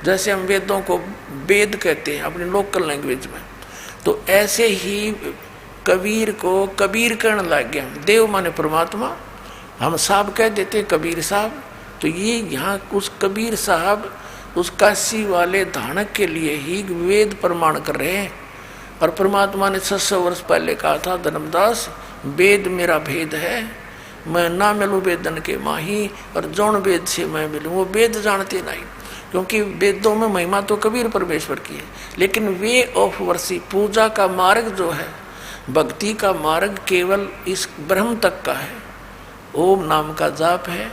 जैसे हम वेदों को वेद कहते हैं अपनी लोकल लैंग्वेज में, तो ऐसे ही कबीर को कबीर कहने लग गया। देव माने परमात्मा, हम साहब कह देते कबीर साहब। तो ये यहाँ उस कबीर साहब उस काशी वाले धानक के लिए ही वेद प्रमाण कर रहे हैं। और परमात्मा ने 600 वर्ष पहले कहा था, धर्मदास वेद मेरा भेद है, मैं ना मिलूँ वेदन के माही, और जौन वेद से मैं मिलूँ। वो वेद जानते नहीं, क्योंकि वेदों में महिमा तो कबीर परमेश्वर की है, लेकिन वे ऑफ वर्षी पूजा का मार्ग जो है, भक्ति का मार्ग केवल इस ब्रह्म तक का है। ओम नाम का जाप है,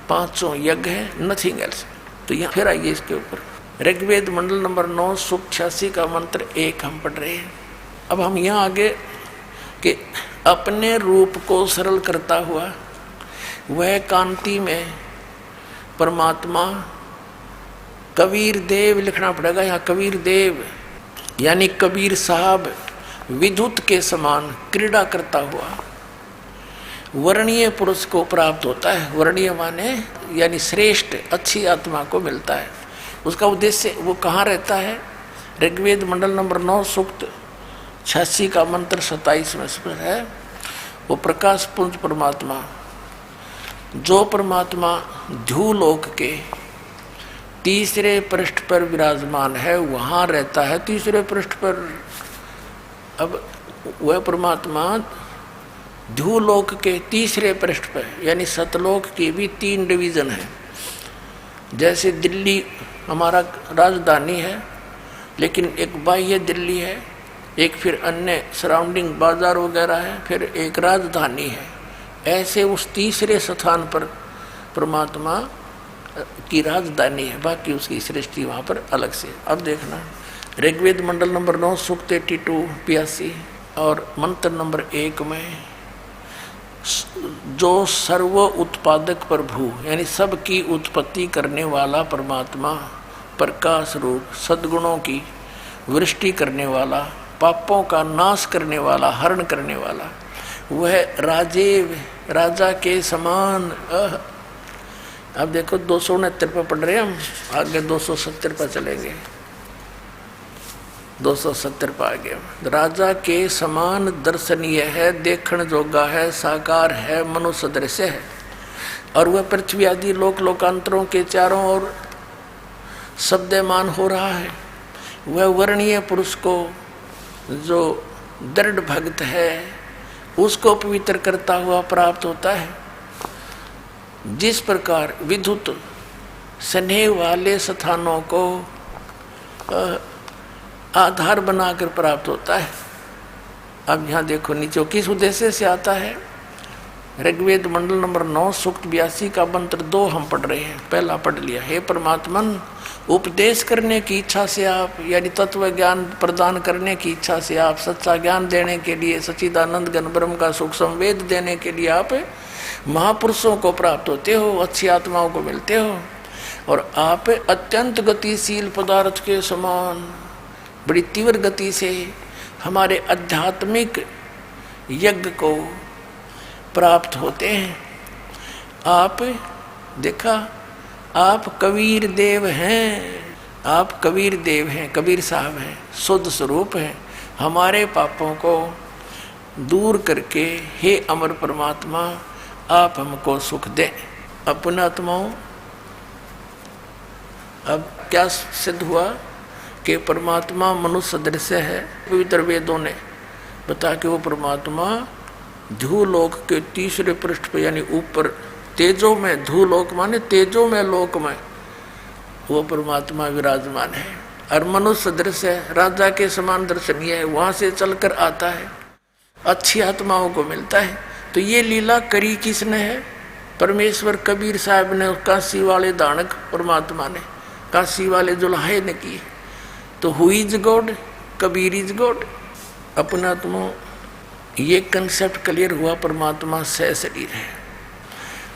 500 यज्ञ है, नथिंग एल्स। तो यहाँ फिर आइए इसके ऊपर, ऋग्वेद मंडल नंबर 9 सूक्त 86 का मंत्र 1 हम पढ़ रहे हैं। अब हम यहाँ आगे कि अपने रूप को सरल करता हुआ वह कांति में परमात्मा कबीर देव लिखना पड़ेगा यहाँ। कबीर देव यानी कबीर साहब विद्युत के समान क्रीड़ा करता हुआ वर्णीय पुरुष को प्राप्त होता है। वर्णीय माने यानी श्रेष्ठ अच्छी आत्मा को मिलता है। उसका उद्देश्य वो कहाँ रहता है? ऋग्वेद मंडल नंबर 9 सूक्त 86 का मंत्र 27 में स्पष्ट है। वो प्रकाश पुंज परमात्मा, जो परमात्मा ध्युलोक के तीसरे पृष्ठ पर विराजमान है, वहाँ रहता है तीसरे पृष्ठ पर। अब वह परमात्मा ध्युलोक के तीसरे पृष्ठ पर, यानी सतलोक की भी 3 डिवीज़न है। जैसे दिल्ली हमारा राजधानी है, लेकिन एक बाह्य दिल्ली है, एक फिर अन्य सराउंडिंग बाजार वगैरह है, फिर एक राजधानी है। ऐसे उस तीसरे स्थान पर परमात्मा की राजधानी है, बाकी उसकी सृष्टि वहाँ पर अलग से। अब देखना ऋग्वेद मंडल नंबर 9 सूक्त 82 और मंत्र नंबर 1 में, जो सर्व उत्पादक प्रभु यानी सबकी उत्पत्ति करने वाला परमात्मा, प्रकाश रूप, सद्गुणों की वृष्टि करने वाला, पापों का नाश करने वाला, हरण करने वाला, वह राजा के समान। अब देखो 269 पर पढ़ रहे हैं हम, आगे 270 पर चलेंगे। 270 पर आ गया। राजा के समान दर्शनीय है, देखण जोगा है, साकार है, मनुष्य दृश्य है। और वह पृथ्वी आदि लोक लोकांतरों के चारों ओर शब्दमान हो रहा है। वह वर्णीय पुरुष को जो दृढ़ भक्त है उसको पवित्र करता हुआ प्राप्त होता है। जिस प्रकार विद्युत स्नेह वाले स्थानों को आधार बनाकर प्राप्त होता है। अब यहाँ देखो नीचे किस उद्देश्य से आता है। ऋग्वेद मंडल नंबर 9 सूक्त 82 का मंत्र 2 हम पढ़ रहे हैं। पहला पढ़ लिया, हे परमात्मन, उपदेश करने की इच्छा से आप, यानी तत्व ज्ञान प्रदान करने की इच्छा से आप, सच्चा ज्ञान देने के लिए, सच्चिदानंद घन ब्रह्म का सुख संवेद देने के लिए आप महापुरुषों को प्राप्त होते हो, अच्छी आत्माओं को मिलते हो। और आप अत्यंत गतिशील पदार्थ के समान बड़ी तीव्र गति से हमारे आध्यात्मिक यज्ञ को प्राप्त होते हैं। आप देखा, आप कबीर देव हैं, आप कबीर देव हैं, कबीर साहब हैं, शुद्ध स्वरूप हैं। हमारे पापों को दूर करके हे अमर परमात्मा आप हमको सुख दें। अपने आत्माओं, अब क्या सिद्ध हुआ कि परमात्मा मनुष्य दृश्य है। पवित्र वेदों ने बता कि वो परमात्मा ध्युलोक के तीसरे पृष्ठ पर, यानी ऊपर तेजो में, ध्युलोक माने तेजो में लोक में वो परमात्मा विराजमान है। और मनुष्य दृश्य है, राजा के समान दर्शनीय है, वहाँ से चलकर आता है, अच्छी आत्माओं को मिलता है। तो ये लीला करी किसने है? परमेश्वर कबीर साहब ने, काशी वाले दानक परमात्मा ने, काशी वाले जुल्हे ने की। तो who is God? Kabir is God. अपना तुम ये कंसेप्ट क्लियर हुआ, परमात्मा सह शरीर है।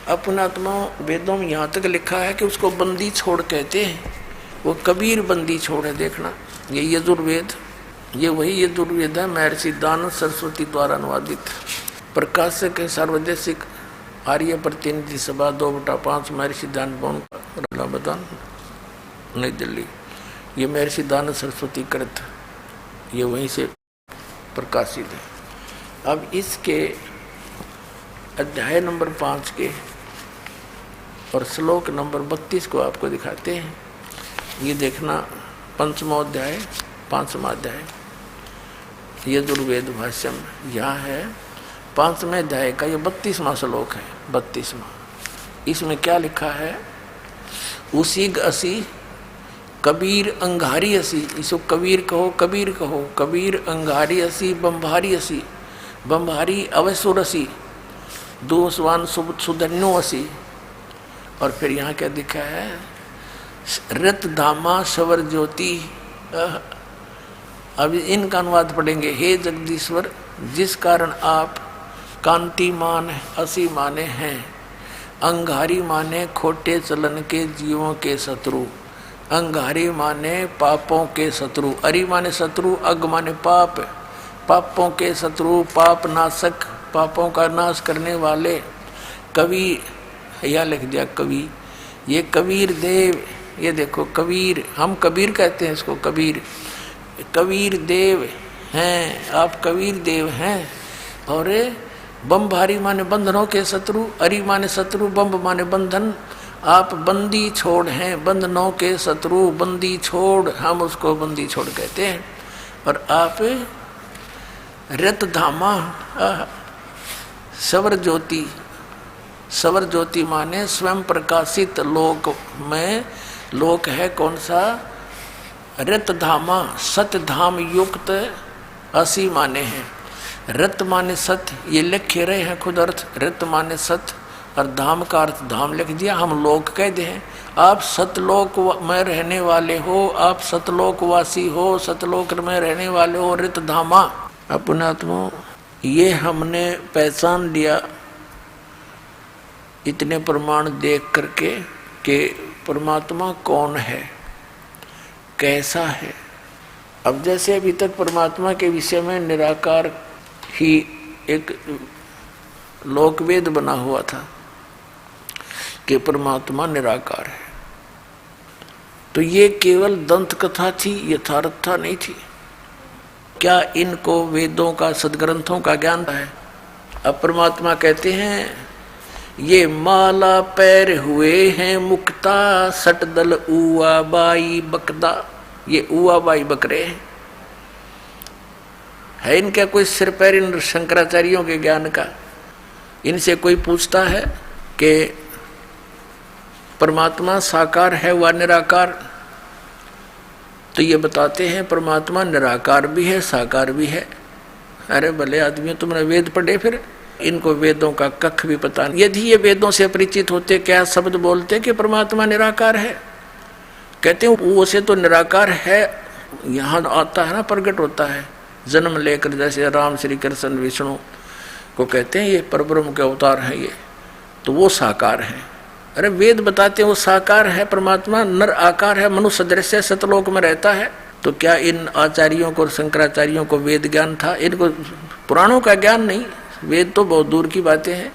अपना आत्मा वेदों में यहाँ तक लिखा है कि उसको बंदी छोड़ कहते हैं। वो कबीर बंदी छोड़ है। देखना ये यजुर्वेद, ये वही यजुर्वेद है महर्षि दानव सरस्वती द्वारा अनुवादित। प्रकाशक है सार्वदेशिक आर्य प्रतिनिधि सभा 2/5 महर्षि दान बदान। नई दिल्ली। ये महर्षि दयानंद सरस्वती कृत, ये वहीं से प्रकाशित है। अब इसके अध्याय नंबर 5 के और श्लोक नंबर 32 को आपको दिखाते हैं। ये देखना, 5वां अध्याय 5वां अध्याय यजुर्वेद भाष्यम यहाँ है 5वें अध्याय का ये 32वां श्लोक है। 32वां, इसमें क्या लिखा है? उसी असी कबीर अंगारी असी, इसको कबीर कहो, कबीर कहो, कबीर अंगारी असी बम्भारी असी, बम्भारी अवसुर असी, दोषवान सुधन्यो असी। और फिर यहाँ क्या लिखा है? रत धामा सवर ज्योति। अब इनका अनुवाद पढ़ेंगे। हे जगदीश्वर, जिस कारण आप कांतिमान असी माने हैं, अंगारी माने खोटे चलन के जीवों के शत्रु, अंगारी माने पापों के शत्रु, अरि माने शत्रु, अग माने पाप, पापों के शत्रु, पाप नाशक, पापों का नाश करने वाले कवि, यह लिख दिया कवि, ये कबीर देव। ये देखो कबीर, हम कबीर कहते हैं इसको, कबीर, कबीर देव हैं आप, कबीर देव हैं। और बम्भारी माने बंधनों के शत्रु, अरि माने शत्रु, बम्ब माने बंधन, आप बंदी छोड़ हैं, बंधनों के शत्रु, बंदी छोड़, हम उसको बंदी छोड़ कहते हैं। और आप रत धामा सवर ज्योति, सवर ज्योति माने स्वयं प्रकाशित लोक में, लोक है कौन सा? रत धामा, सत धाम युक्त असी माने हैं। रत माने सत, ये लिख रहे हैं खुद अर्थ, रत माने सत और धाम का अर्थ धाम लिख दिया, हम लोक कह दे हैं। आप सतलोक में रहने वाले हो, आप सतलोकवासी हो, सतलोक में रहने वाले हो, रित धामा। अपनात्मा, ये हमने पहचान लिया इतने प्रमाण देख करके कि परमात्मा कौन है, कैसा है। अब जैसे अभी तक परमात्मा के विषय में निराकार ही एक लोकवेद बना हुआ था कि परमात्मा निराकार है, तो ये केवल दंत कथा थी, यथार्थता नहीं थी। क्या इनको वेदों का, सदग्रंथों का ज्ञान है? अब परमात्मा कहते हैं ये माला पैर हुए हैं मुक्ता, सटदल उआ बाई बकदा। ये उआ बाई बकरे हैं, है इनका कोई सिर पैर इन शंकराचार्यों के ज्ञान का? इनसे कोई पूछता है कि परमात्मा साकार है व निराकार? तो ये बताते हैं परमात्मा निराकार भी है, साकार भी है। अरे भले आदमी, तुमने वेद पढ़े, फिर इनको वेदों का कख भी पता नहीं। यदि ये वेदों से परिचित होते, क्या शब्द बोलते कि परमात्मा निराकार है? कहते हैं वो से तो निराकार है, यहाँ आता है ना, प्रकट होता है जन्म लेकर, जैसे राम श्री कृष्ण विष्णु को कहते हैं ये परब्रह्म के अवतार हैं, ये तो वो साकार है। अरे वेद बताते हैं वो साकार है, परमात्मा नर आकार है, मनुष्य दृश्य सतलोक में रहता है। तो क्या इन आचार्यों को, शंकराचार्यों को वेद ज्ञान था? इनको पुराणों का ज्ञान नहीं, वेद तो बहुत दूर की बातें हैं।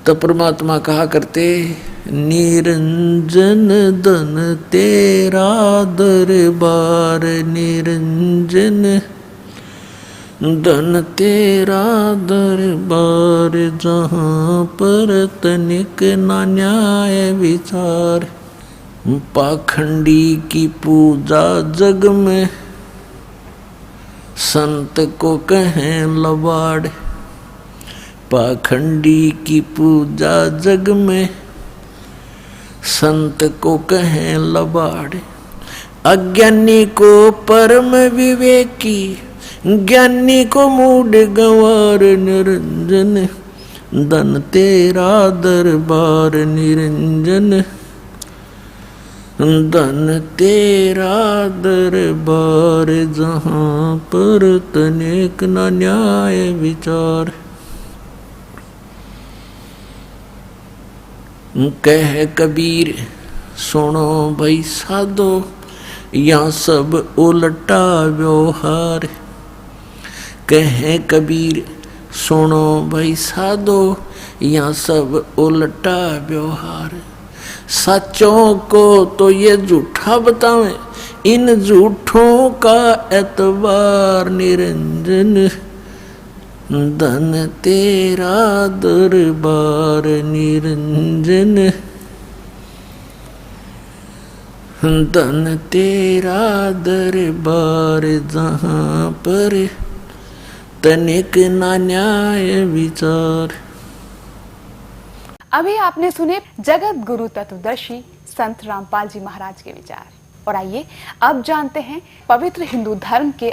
तो परमात्मा कहा करते, निरंजन धन तेरा दरबार, निरंजन धन तेरा दरबार, जहाँ पर तनिक ना न्याय विचार, पाखंडी की पूजा जग में, संत को कहें लबाड़, पाखंडी की पूजा जग में, संत को कहें लबाड़, अज्ञानी को परम विवेकी, ज्ञानी को मूड गंवार, निरंजन धन तेरा दरबार, निरंजन धन तेरा दरबार, जहाँ पर तनिक न न्याय विचार, कह कबीर सुनो भाई साधो, यहाँ सब उल्टा व्यवहार, कहे कबीर सुनो भाई साधो, यहाँ सब उल्टा व्यवहार, सच्चों को तो ये झूठा बतावे, इन झूठों का एतबार निरंजन, धन तेरा दरबार निरंजन, धन तेरा दरबार जहाँ पर तनिक ना न्याय विचार। अभी आपने सुने जगत गुरु तत्वदर्शी संत रामपाल जी महाराज के विचार। और आइए अब जानते हैं पवित्र हिंदू धर्म के